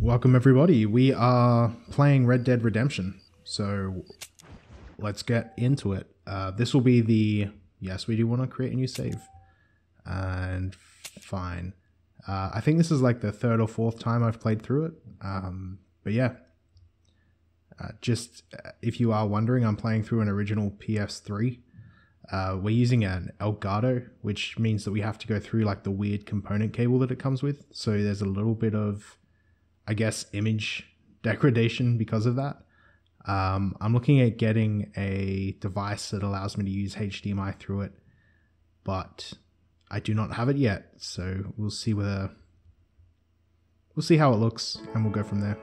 Welcome everybody. We are playing Red Dead Redemption, so let's get into it. This will be the... Yes, we do want to create a new save. And fine. I think this is like the third or fourth time I've played through it. But yeah. If you are wondering, I'm playing through an original PS3. We're using an Elgato, which means that we have to go through like the weird component cable that it comes with. So there's a little bit of, I guess, image degradation because of that. I'm looking at getting a device that allows me to use HDMI through it, but I do not have it yet. So we'll see how it looks, and we'll go from there.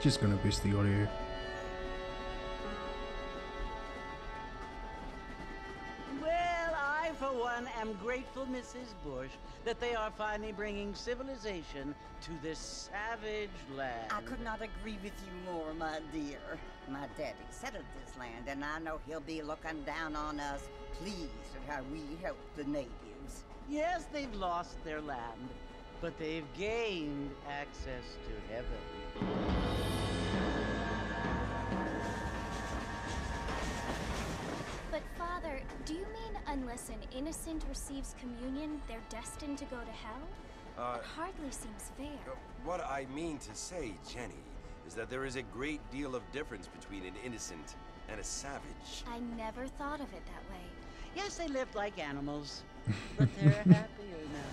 Just gonna boost the audio. Well, I, for one, am grateful, Mrs. Bush, that they are finally bringing civilization to this savage land. I could not agree with you more, my dear. My daddy settled this land, and I know he'll be looking down on us, pleased at how we help the natives. Yes, they've lost their land, but they've gained access to heaven. But Father, do you mean unless an innocent receives communion, they're destined to go to hell? It hardly seems fair. What I mean to say, Jenny, is that there is a great deal of difference between an innocent and a savage. I never thought of it that way. Yes, they lived like animals, but they're happier now.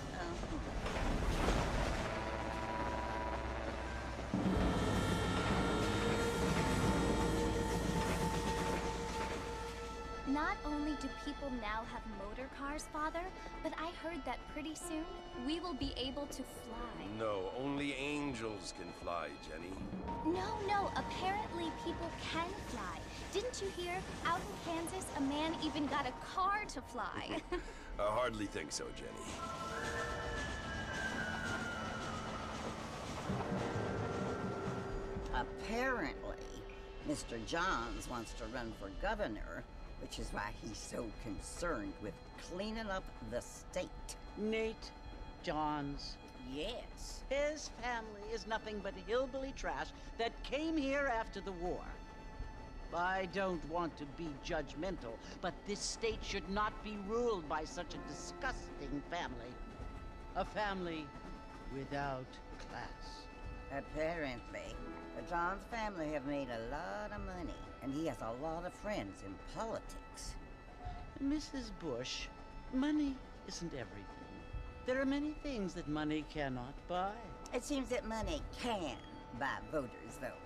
Not only do people now have motor cars, Father, but I heard that pretty soon we will be able to fly. No, only angels can fly, Jenny. No, apparently people can fly. Didn't you hear? Out in Kansas, a man even got a car to fly. I hardly think so, Jenny. Apparently, Mr. Johns wants to run for governor, which is why he's so concerned with cleaning up the state. Nate Johns. Yes. His family is nothing but hillbilly trash that came here after the war. I don't want to be judgmental, but this state should not be ruled by such a disgusting family. A family without class. Apparently, the Johns family have made a lot of money, and he has a lot of friends in politics. Mrs. Bush, money isn't everything. There are many things that money cannot buy. It seems that money can buy voters, though.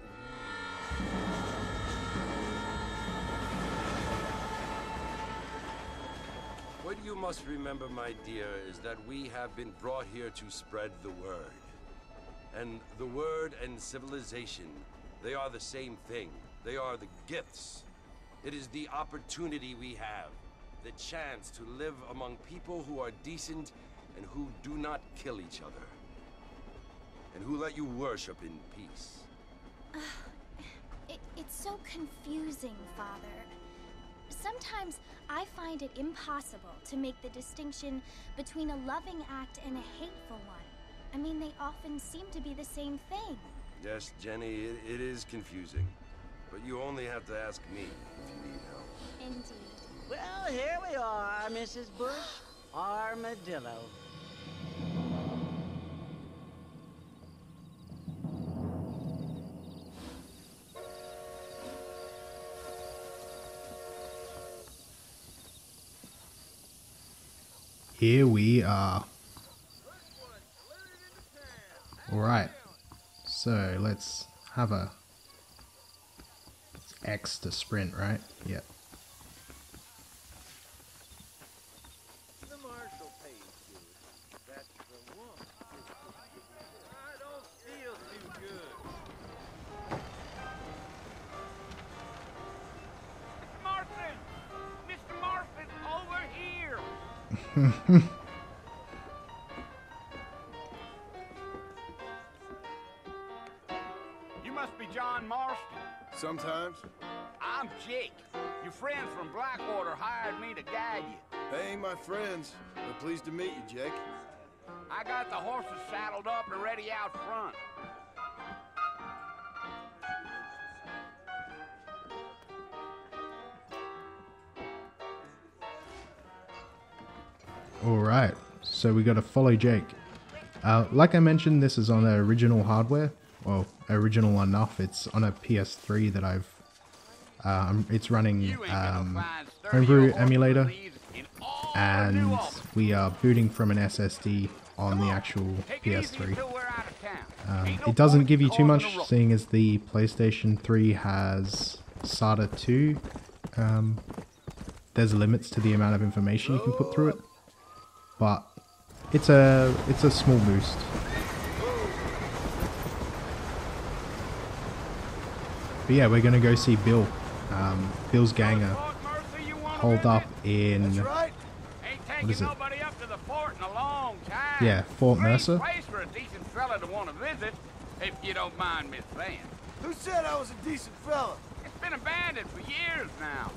What you must remember, my dear, is that we have been brought here to spread the word. And the word and civilization, they are the same thing. They are the gifts. It is the opportunity we have, the chance to live among people who are decent and who do not kill each other. And who let you worship in peace. It's so confusing, Father. Sometimes I find it impossible to make the distinction between a loving act and a hateful one. I mean, they often seem to be the same thing. Yes, Jenny, it is confusing. But you only have to ask me if you need help. Indeed. Well, here we are, Mrs. Bush. Armadillo. Here we are. Alright, so let's have a X to sprint, right? Yep. The Marshall pays good. That's the one. I don't feel too good. Martha! Mr. Martha's over here! You must be John Marston. Sometimes. I'm Jake. Your friends from Blackwater hired me to guide you. They ain't my friends, but pleased to meet you, Jake. I got the horses saddled up and ready out front. Alright, so we gotta follow Jake. Like I mentioned, this is on the original hardware. Well, original enough. It's on a PS3 that I've... it's running Homebrew emulator. And we are booting from an SSD on the actual PS3. It doesn't give you too much, seeing as the PlayStation 3 has SATA 2. There's limits to the amount of information you can put through it. But it's a small boost. But yeah, we're gonna go see Bill. Bill's gang are holed up in, what is it? Yeah, Fort Mercer. Place for a decent fella to want to visit, if you don't mind me saying. Who said I was a decent fella? It's been abandoned for years now.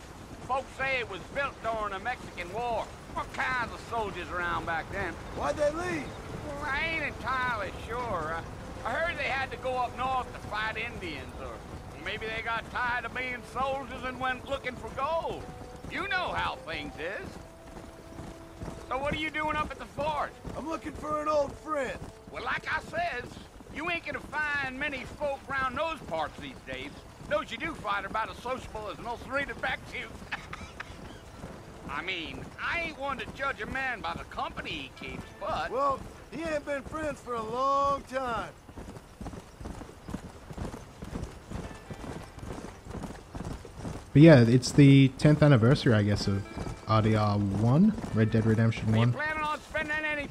Folks say it was built during the Mexican War. What kinds of soldiers around back then? Why'd they leave? Well, I ain't entirely sure. I heard they had to go up north to fight Indians, or maybe they got tired of being soldiers and went looking for gold. You know how things is. So what are you doing up at the fort? I'm looking for an old friend. Well, like I says, you ain't gonna find many folk around those parts these days. Those you do find are about as sociable as most readers back to you. I mean, I ain't one to judge a man by the company he keeps, but... Well, he ain't been friends for a long time. But yeah, it's the 10th anniversary, I guess, of RDR 1, Red Dead Redemption 1.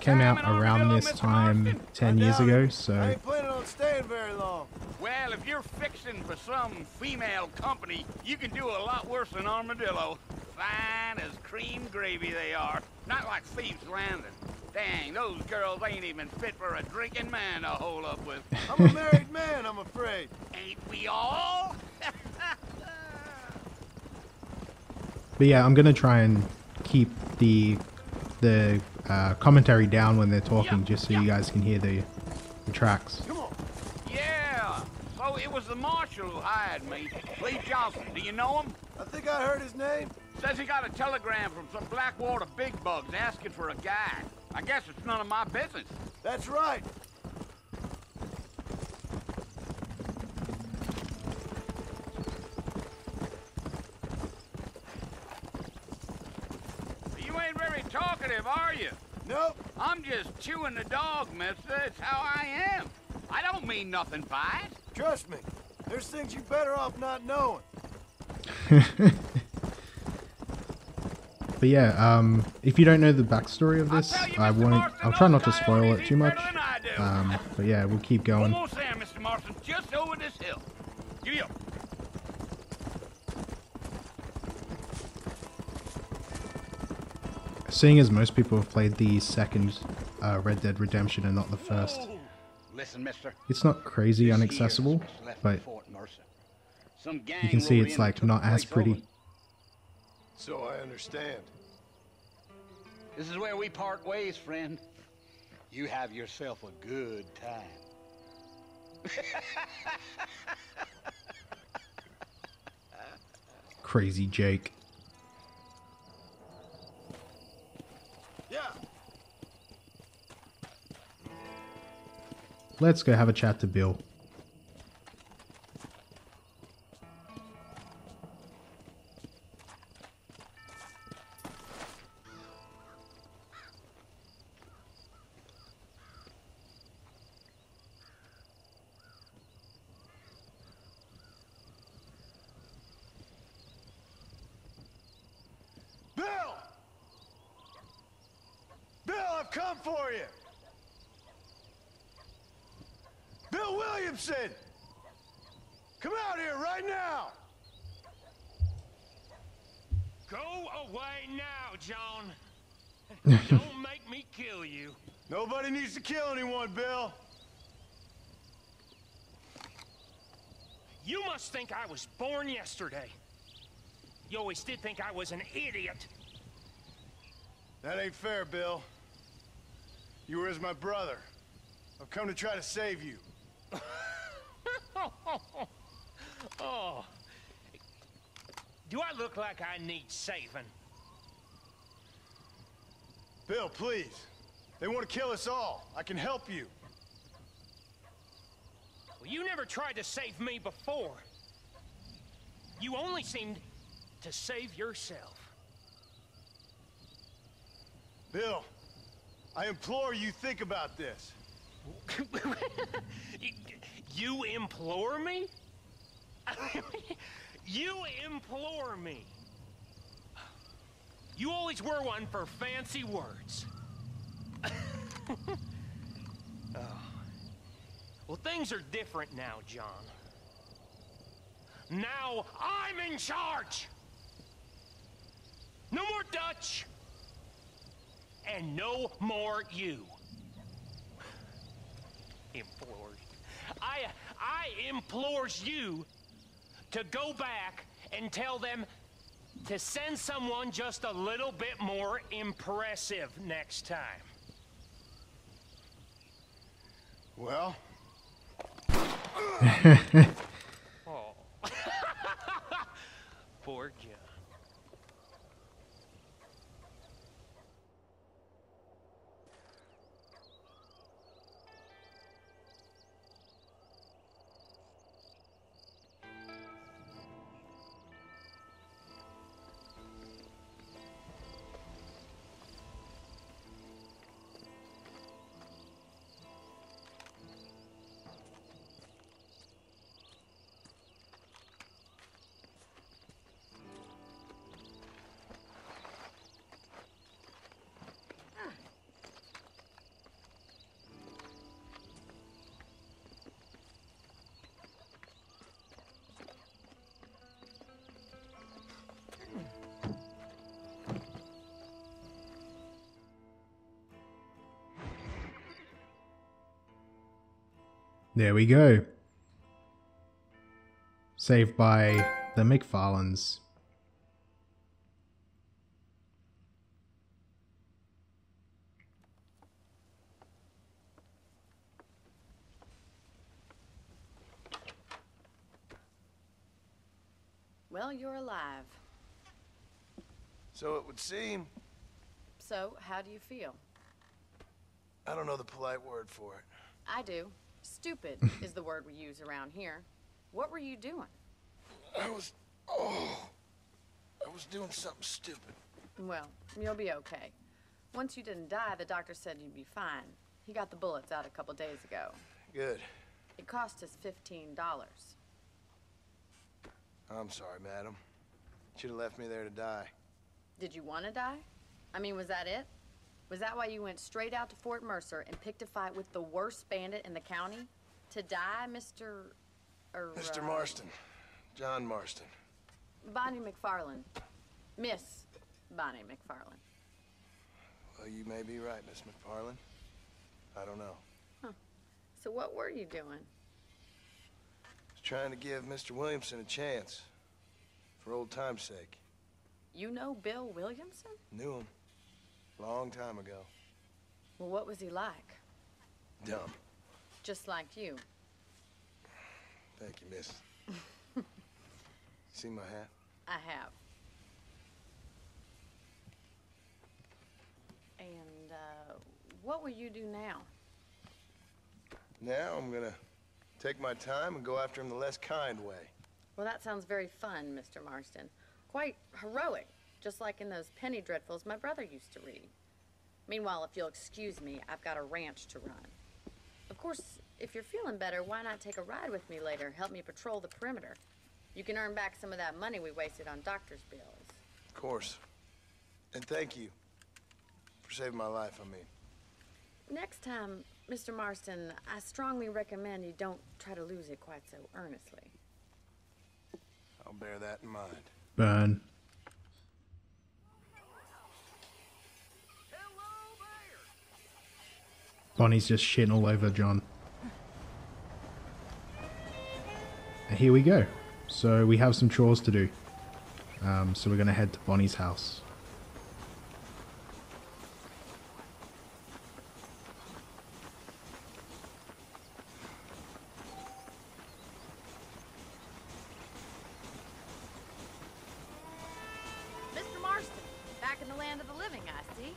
Came out around this time 10 years ago, so... I ain't planning on staying very long. Well, if you're fixing for some female company, you can do a lot worse than Armadillo. Fine as cream gravy they are. Not like Thieves Landing. Dang, those girls ain't even fit for a drinking man to hole up with. I'm a married man, I'm afraid. Ain't we all? But yeah, I'm gonna try and keep the commentary down when they're talking, just so you guys can hear the tracks. Come on. Yeah. So it was the marshal who hired me. Lee Johnson. Do you know him? I think I heard his name. Says he got a telegram from some Blackwater big bugs asking for a guide. I guess it's none of my business. That's right. You ain't very talkative, are you? Nope. I'm just chewing the dog, mister. It's how I am. I don't mean nothing by it. Trust me. There's things you better off not knowing. But yeah, if you don't know the backstory of this, I'll try not to spoil it too much. But yeah, we'll keep going. Almost there, Mr. Marston, just over this hill. Giddy up. Seeing as most people have played the second Red Dead Redemption and not the first, Listen, mister. it's not crazy inaccessible, but you can see it's like not as pretty. So I understand. This is where we part ways, friend. You have yourself a good time. Crazy Jake. Yeah. Let's go have a chat to Bill. Bill! Bill, I've come for you! Bill Williamson! Come out here right now! Go away now, John. Don't make me kill you. Nobody needs to kill anyone, Bill. You must think I was born yesterday. You always did think I was an idiot. That ain't fair, Bill. You were as my brother. I've come to try to save you. Oh. Do I look like I need saving? Bill, please. They want to kill us all. I can help you. Well, you never tried to save me before. You only seemed to save yourself. Bill, I implore you, think about this. You implore me? You implore me. You always were one for fancy words. Oh. Well, things are different now, John. Now I'm in charge. No more Dutch. And no more you. Implores. I implores you to go back and tell them to send someone just a little bit more impressive next time. Well? Oh. Poor John. There we go. Saved by the McFarlanes. Well, you're alive. So it would seem. So, how do you feel? I don't know the polite word for it. I do. Stupid is the word we use around here. What were you doing? I was doing something stupid. Well, you'll be okay. Once you didn't die, the doctor said you'd be fine. He got the bullets out a couple days ago. Good. It cost us $15. I'm sorry, madam. Should have left me there to die. Did you want to die? I mean, was that it? Was that why you went straight out to Fort Mercer and picked a fight with the worst bandit in the county? To die, Mr. Mr. Marston. John Marston. Bonnie McFarland. Miss Bonnie McFarland. Well, you may be right, Miss McFarland. I don't know. Huh. So what were you doing? I was trying to give Mr. Williamson a chance. For old time's sake. You know Bill Williamson? Knew him. Long time ago. Well, what was he like? Dumb. Just like you. Thank you, miss. See my hat? I have. And, what will you do now? Now I'm gonna take my time and go after him the less kind way. Well, that sounds very fun, Mr. Marston. Quite heroic, just like in those penny dreadfuls my brother used to read. Meanwhile, if you'll excuse me, I've got a ranch to run. Of course, if you're feeling better, why not take a ride with me later? Help me patrol the perimeter. You can earn back some of that money we wasted on doctor's bills. Of course. And thank you for saving my life, I mean. Next time, Mr. Marston, I strongly recommend you don't try to lose it quite so earnestly. I'll bear that in mind. Burn. Bonnie's just shitting all over John. And here we go. So we have some chores to do. So we're going to head to Bonnie's house. Mr. Marston, back in the land of the living, I see.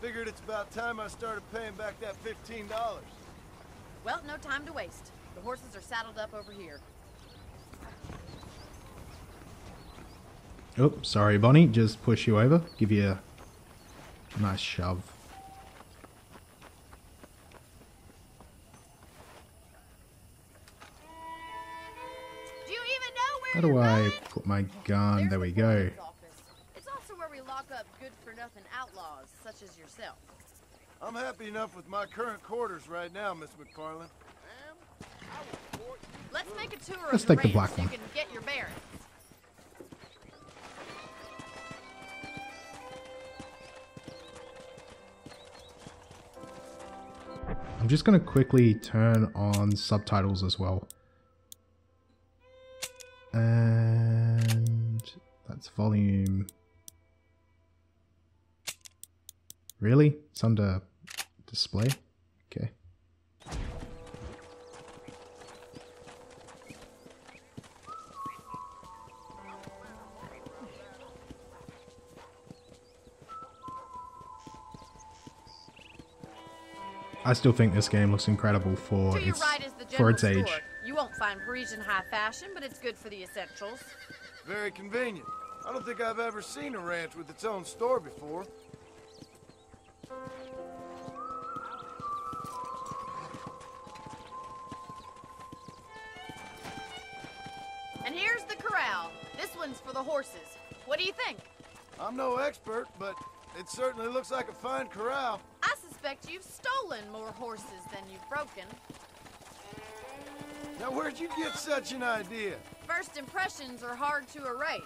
Figured it's about time I started paying back that $15. Well, no time to waste. The horses are saddled up over here. Oh, sorry, Bonnie. Just push you over. Give you a nice shove. Do you even know where How do you're I going? put my gun? There's There the we go. warden's office. It's also where we lock up good-for-nothing outlaws, such as yourself. I'm happy enough with my current quarters right now, Miss McFarland. Let's make a tour Let's of the take the ranch black so you one. can get your bearings. I'm just going to quickly turn on subtitles as well. And that's volume. Really? It's under display? Okay. I still think this game looks incredible for To your its right is the for general its age. store. You won't find Parisian high fashion, but it's good for the essentials. Very convenient. I don't think I've ever seen a ranch with its own store before. And here's the corral. This one's for the horses. What do you think? I'm no expert, but it certainly looks like a fine corral. I suspect you've stolen more horses than you've broken. Now, where'd you get such an idea? First impressions are hard to erase.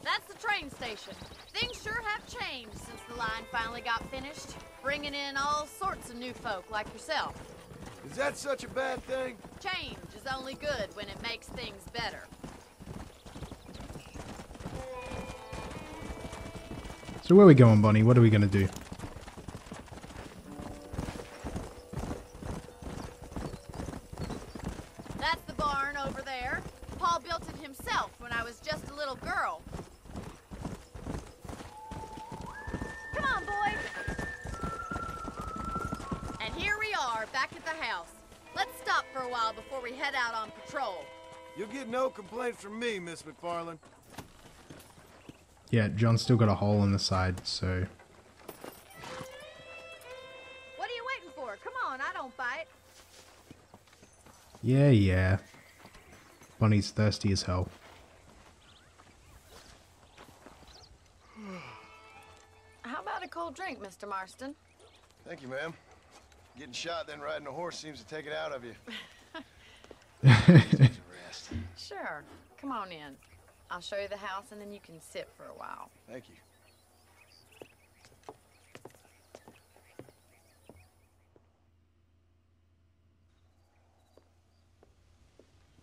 That's the train station. Things sure have changed since the line finally got finished, bringing in all sorts of new folk like yourself. Is that such a bad thing? Change is only good when it makes things better. So where are we going, Bonnie? What are we going to do? That's the barn over there. Paul built it himself when I was just a little girl. Come on, boys. And here we are, back at the house. Let's stop for a while before we head out on patrol. You'll get no complaints from me, Miss McFarland. Yeah, John's still got a hole in the side, so... What are you waiting for? Come on, I don't bite. Yeah. Bonnie's thirsty as hell. cold drink, Mr. Marston. Thank you, ma'am. Getting shot then riding a horse seems to take it out of you. Sure. Come on in. I'll show you the house and then you can sit for a while. Thank you.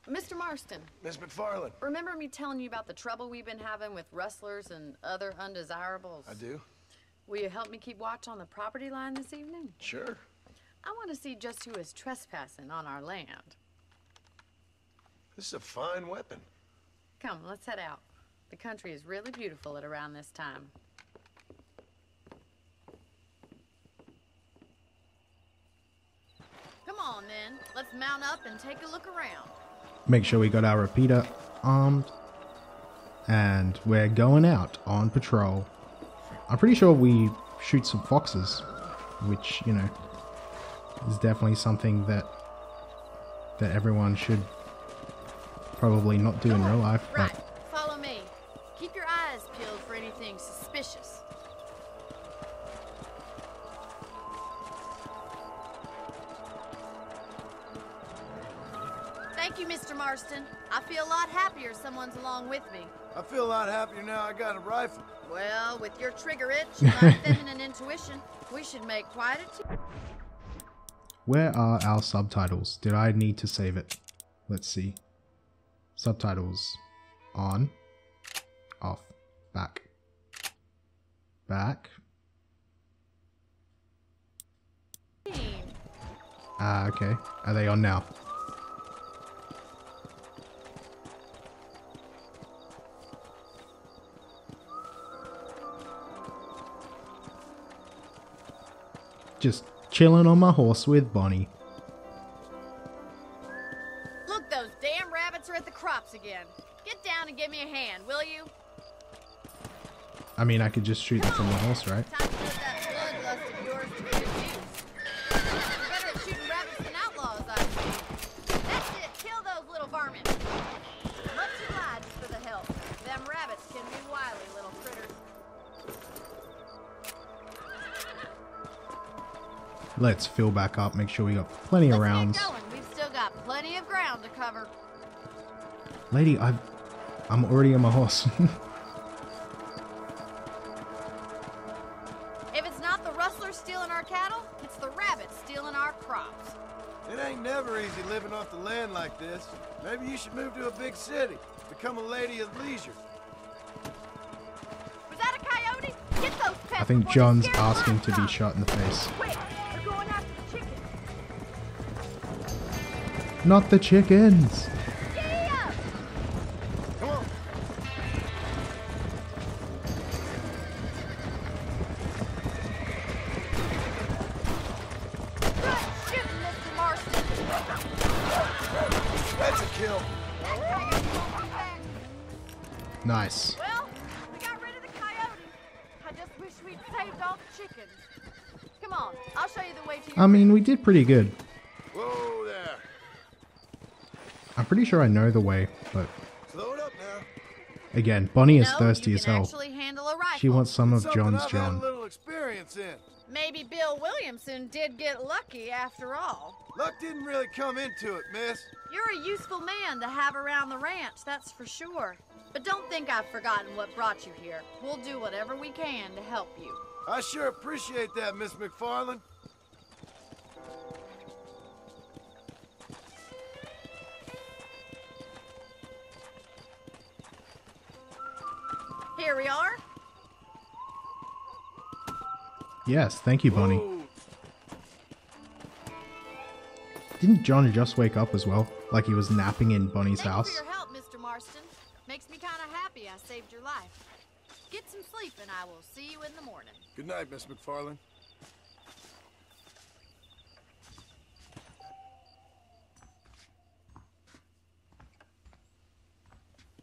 Mr. Marston. Miss McFarland. Remember me telling you about the trouble we've been having with rustlers and other undesirables? I do. Will you help me keep watch on the property line this evening? Sure. I want to see just who is trespassing on our land. This is a fine weapon. Come, let's head out. The country is really beautiful at around this time. Come on, then. Let's mount up and take a look around. Make sure we got our repeater armed. And we're going out on patrol. I'm pretty sure we shoot some foxes. Which, you know, is definitely something that everyone should probably not do in real life. Right. Follow me. Keep your eyes peeled for anything suspicious. Thank you, Mr. Marston. I feel a lot happier someone's along with me. I feel a lot happier now I got a rifle. Well, with your trigger itch and my feminine intuition, we should make quite a team. Where are our subtitles? Did I need to save it? Let's see. Subtitles. On. Off. Back. Back. Okay. Are they on now? Just chilling on my horse with Bonnie. Look, those damn rabbits are at the crops again. Get down and give me a hand, will you? I mean, I could just shoot them from the horse, right? Time to put that bloodlust of yours to good use. You're better at shooting rabbits than outlaws, I see. That's it. Kill those little varmints. Much obliged for the help. Them rabbits can be wily little critters. Let's fill back up, make sure we got plenty of rounds. Let's get going. We've still got plenty of ground to cover. Lady, I'm already on my horse. If it's not the rustlers stealing our cattle, it's the rabbits stealing our crops. It ain't never easy living off the land like this. Maybe you should move to a big city. Become a lady of leisure. Was that a coyote? Get those pests I think before John's they scare asking to be livestock. shot in the face. Quick, they're going after the chickens. Not the chickens! Giddy up! Come on. Good shooting, Mr. Marston. That's a kill. That coyote won't come back. Nice. Well, we got rid of the coyote. I just wish we'd saved all the chickens. Come on, I'll show you the way to your I mean, we did pretty good. Whoa there. I'm pretty sure I know the way, but Slow it up now. again, Bonnie is No, thirsty you as can hell. actually handle a rifle. She wants some of Something John's I've had a John. little experience in. Maybe Bill Williamson did get lucky after all. Luck didn't really come into it, miss. You're a useful man to have around the ranch, that's for sure. But don't think I've forgotten what brought you here. We'll do whatever we can to help you. I sure appreciate that, Miss McFarland. Here we are. Yes, thank you, Bonnie. Whoa. Didn't John just wake up as well? Like he was napping in Bonnie's Thanks house? for your help, Mr. Marston. Makes me kind of happy I saved your life. Get some sleep and I will see you in the morning. Good night, Miss McFarland.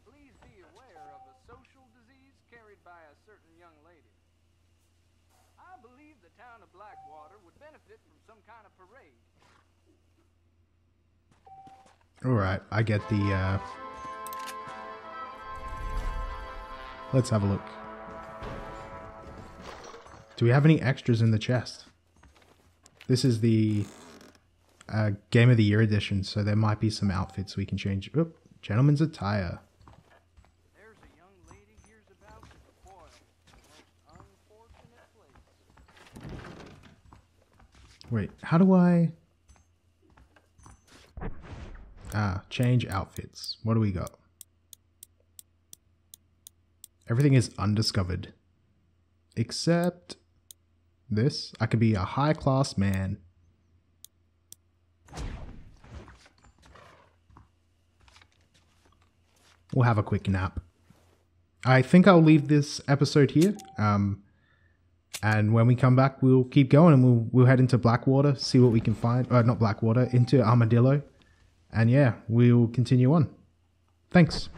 Please be aware of a social disease carried by a certain young lady. I believe the town of Blackwater would benefit from some kind of parade. Alright, I get the, Let's have a look. Do we have any extras in the chest? This is the Game of the Year edition, so there might be some outfits we can change. Oop, gentleman's attire. There's a young lady hears about the boy. Most unfortunate place. Wait, how do I... change outfits. What do we got? Everything is undiscovered. Except this. I could be a high-class man. We'll have a quick nap. I think I'll leave this episode here. And when we come back, we'll keep going and we'll head into Blackwater, see what we can find. Not Blackwater, into Armadillo. And yeah, we'll continue on. Thanks.